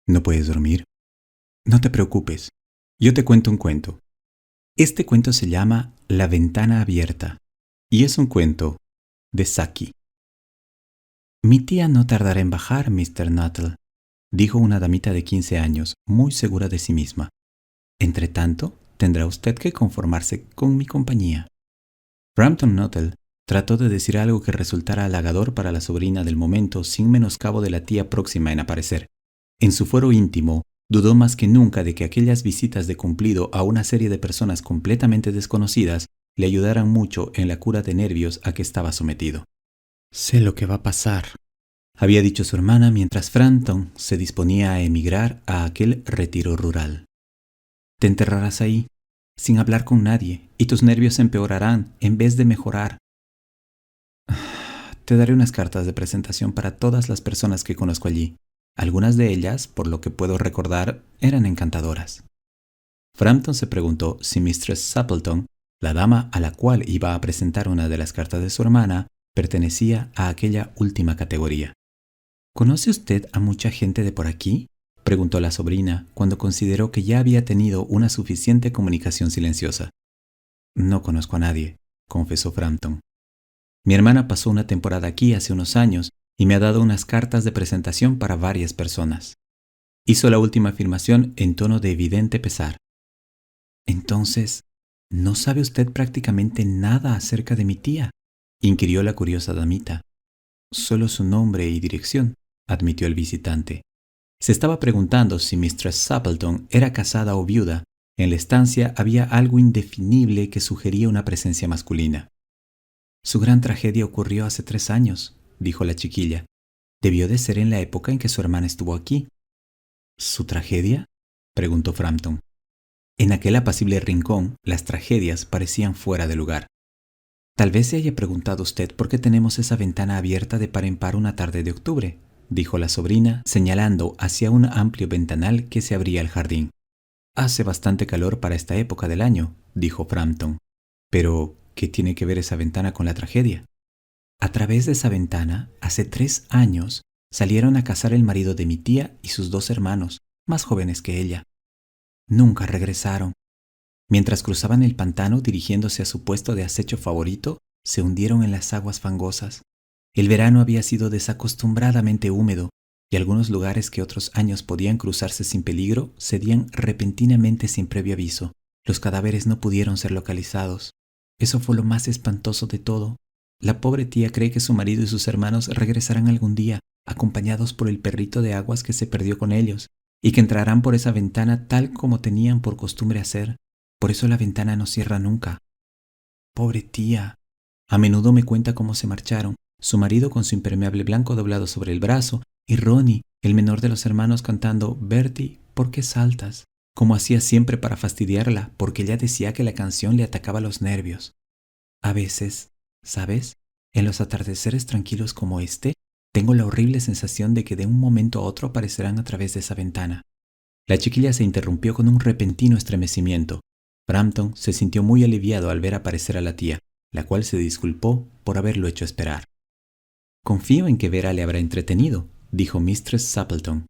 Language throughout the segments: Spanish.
¿No puedes dormir? No te preocupes. Yo te cuento un cuento. Este cuento se llama La ventana abierta y es un cuento de Saki. Mi tía no tardará en bajar, Mr. Nuttall, dijo una damita de 15 años, muy segura de sí misma. Entretanto, tendrá usted que conformarse con mi compañía. Frampton Nuttall trató de decir algo que resultara halagador para la sobrina del momento sin menoscabo de la tía próxima en aparecer. En su fuero íntimo, dudó más que nunca de que aquellas visitas de cumplido a una serie de personas completamente desconocidas le ayudaran mucho en la cura de nervios a que estaba sometido. «Sé lo que va a pasar», había dicho su hermana mientras Frampton se disponía a emigrar a aquel retiro rural. «Te enterrarás ahí, sin hablar con nadie, y tus nervios empeorarán en vez de mejorar. Te daré unas cartas de presentación para todas las personas que conozco allí. Algunas de ellas, por lo que puedo recordar, eran encantadoras». Frampton se preguntó si Mistress Sappleton, la dama a la cual iba a presentar una de las cartas de su hermana, pertenecía a aquella última categoría. «¿Conoce usted a mucha gente de por aquí?», preguntó la sobrina cuando consideró que ya había tenido una suficiente comunicación silenciosa. «No conozco a nadie», confesó Frampton. «Mi hermana pasó una temporada aquí hace unos años y me ha dado unas cartas de presentación para varias personas». Hizo la última afirmación en tono de evidente pesar. «Entonces, ¿no sabe usted prácticamente nada acerca de mi tía?», inquirió la curiosa damita. «Solo su nombre y dirección», admitió el visitante. Se estaba preguntando si Mistress Sappleton era casada o viuda. En la estancia había algo indefinible que sugería una presencia masculina. «Su gran tragedia ocurrió hace 3 años», dijo la chiquilla. «Debió de ser en la época en que su hermana estuvo aquí». «¿Su tragedia?», preguntó Frampton. En aquel apacible rincón, las tragedias parecían fuera de lugar. «Tal vez se haya preguntado usted por qué tenemos esa ventana abierta de par en par una tarde de octubre», dijo la sobrina, señalando hacia un amplio ventanal que se abría al jardín. «Hace bastante calor para esta época del año», dijo Frampton. «Pero, ¿qué tiene que ver esa ventana con la tragedia?». «A través de esa ventana, hace 3 años, salieron a cazar el marido de mi tía y sus 2 hermanos, más jóvenes que ella. Nunca regresaron. Mientras cruzaban el pantano dirigiéndose a su puesto de acecho favorito, se hundieron en las aguas fangosas. El verano había sido desacostumbradamente húmedo y algunos lugares que otros años podían cruzarse sin peligro cedían repentinamente sin previo aviso. Los cadáveres no pudieron ser localizados. Eso fue lo más espantoso de todo. La pobre tía cree que su marido y sus hermanos regresarán algún día, acompañados por el perrito de aguas que se perdió con ellos, y que entrarán por esa ventana tal como tenían por costumbre hacer. Por eso la ventana no cierra nunca. Pobre tía. A menudo me cuenta cómo se marcharon, su marido con su impermeable blanco doblado sobre el brazo, y Ronnie, el menor de los hermanos, cantando «Bertie, ¿por qué saltas?», como hacía siempre para fastidiarla, porque ella decía que la canción le atacaba los nervios. A veces, ¿sabes? En los atardeceres tranquilos como este, tengo la horrible sensación de que de un momento a otro aparecerán a través de esa ventana». La chiquilla se interrumpió con un repentino estremecimiento. Frampton se sintió muy aliviado al ver aparecer a la tía, la cual se disculpó por haberlo hecho esperar. «Confío en que Vera le habrá entretenido», dijo Mistress Sappleton.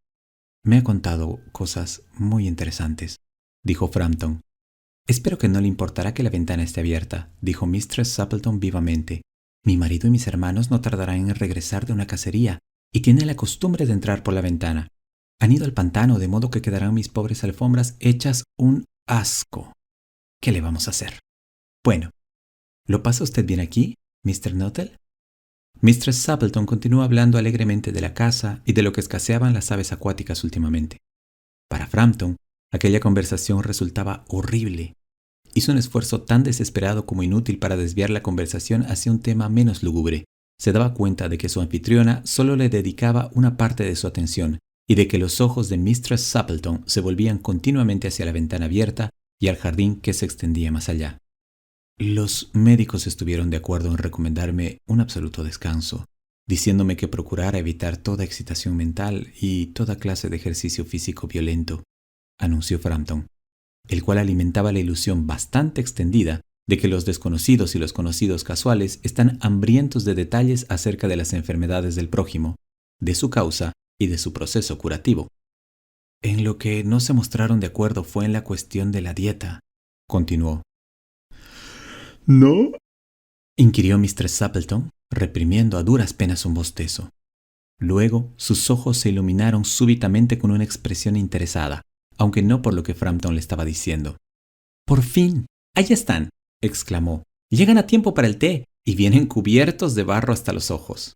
«Me ha contado cosas muy interesantes», dijo Frampton. «Espero que no le importará que la ventana esté abierta», dijo Mistress Sappleton vivamente. «Mi marido y mis hermanos no tardarán en regresar de una cacería, y tienen la costumbre de entrar por la ventana. Han ido al pantano, de modo que quedarán mis pobres alfombras hechas un asco. ¿Qué le vamos a hacer? Bueno, ¿lo pasa usted bien aquí, Mr. Nuttall?». Mistress Sappleton continuó hablando alegremente de la caza y de lo que escaseaban las aves acuáticas últimamente. Para Frampton, aquella conversación resultaba horrible. Hizo un esfuerzo tan desesperado como inútil para desviar la conversación hacia un tema menos lúgubre. Se daba cuenta de que su anfitriona solo le dedicaba una parte de su atención y de que los ojos de Mistress Sappleton se volvían continuamente hacia la ventana abierta y al jardín que se extendía más allá. «Los médicos estuvieron de acuerdo en recomendarme un absoluto descanso, diciéndome que procurara evitar toda excitación mental y toda clase de ejercicio físico violento», anunció Frampton, el cual alimentaba la ilusión bastante extendida de que los desconocidos y los conocidos casuales están hambrientos de detalles acerca de las enfermedades del prójimo, de su causa y de su proceso curativo. En lo que no se mostraron de acuerdo fue en la cuestión de la dieta, continuó. ¿No? Inquirió Mr. Stapleton, reprimiendo a duras penas un bostezo. Luego, sus ojos se iluminaron súbitamente con una expresión interesada, aunque no por lo que Frampton le estaba diciendo. ¡Por fin! ¡Ahí están!, exclamó. Llegan a tiempo para el té y vienen cubiertos de barro hasta los ojos.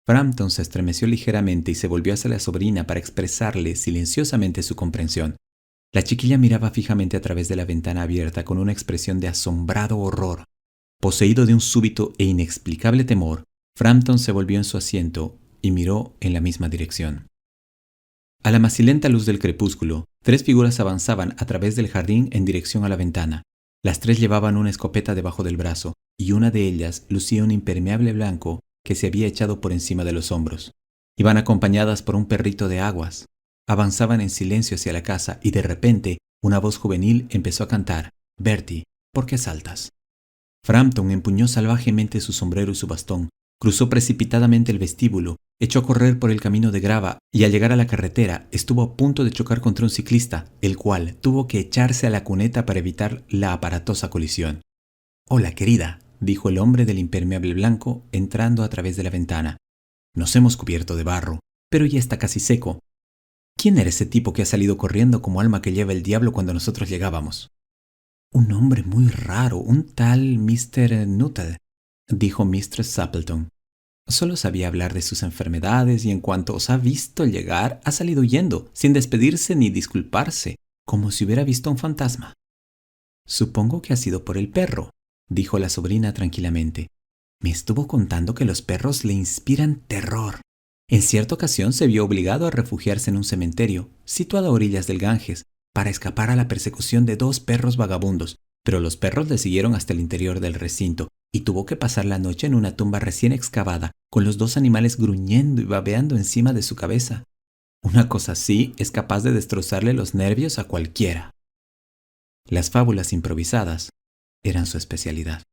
Frampton se estremeció ligeramente y se volvió hacia la sobrina para expresarle silenciosamente su comprensión. La chiquilla miraba fijamente a través de la ventana abierta con una expresión de asombrado horror. Poseído de un súbito e inexplicable temor, Frampton se volvió en su asiento y miró en la misma dirección. A la macilenta luz del crepúsculo, 3 figuras avanzaban a través del jardín en dirección a la ventana. Las 3 llevaban una escopeta debajo del brazo, y una de ellas lucía un impermeable blanco que se había echado por encima de los hombros. Iban acompañadas por un perrito de aguas. Avanzaban en silencio hacia la casa y de repente una voz juvenil empezó a cantar: «Bertie, ¿por qué saltas?». Frampton empuñó salvajemente su sombrero y su bastón, cruzó precipitadamente el vestíbulo, echó a correr por el camino de grava y al llegar a la carretera estuvo a punto de chocar contra un ciclista, el cual tuvo que echarse a la cuneta para evitar la aparatosa colisión. «Hola, querida», dijo el hombre del impermeable blanco entrando a través de la ventana. «Nos hemos cubierto de barro, pero ya está casi seco. ¿Quién era ese tipo que ha salido corriendo como alma que lleva el diablo cuando nosotros llegábamos?» «Un hombre muy raro, un tal Mr. Nuttall», dijo Mr. Stapleton. «Solo sabía hablar de sus enfermedades y en cuanto os ha visto llegar ha salido huyendo, sin despedirse ni disculparse, como si hubiera visto un fantasma». «Supongo que ha sido por el perro», dijo la sobrina tranquilamente. «Me estuvo contando que los perros le inspiran terror. En cierta ocasión se vio obligado a refugiarse en un cementerio, situado a orillas del Ganges, para escapar a la persecución de 2 perros vagabundos, pero los perros le siguieron hasta el interior del recinto y tuvo que pasar la noche en una tumba recién excavada, con los 2 animales gruñendo y babeando encima de su cabeza. Una cosa así es capaz de destrozarle los nervios a cualquiera». Las fábulas improvisadas eran su especialidad.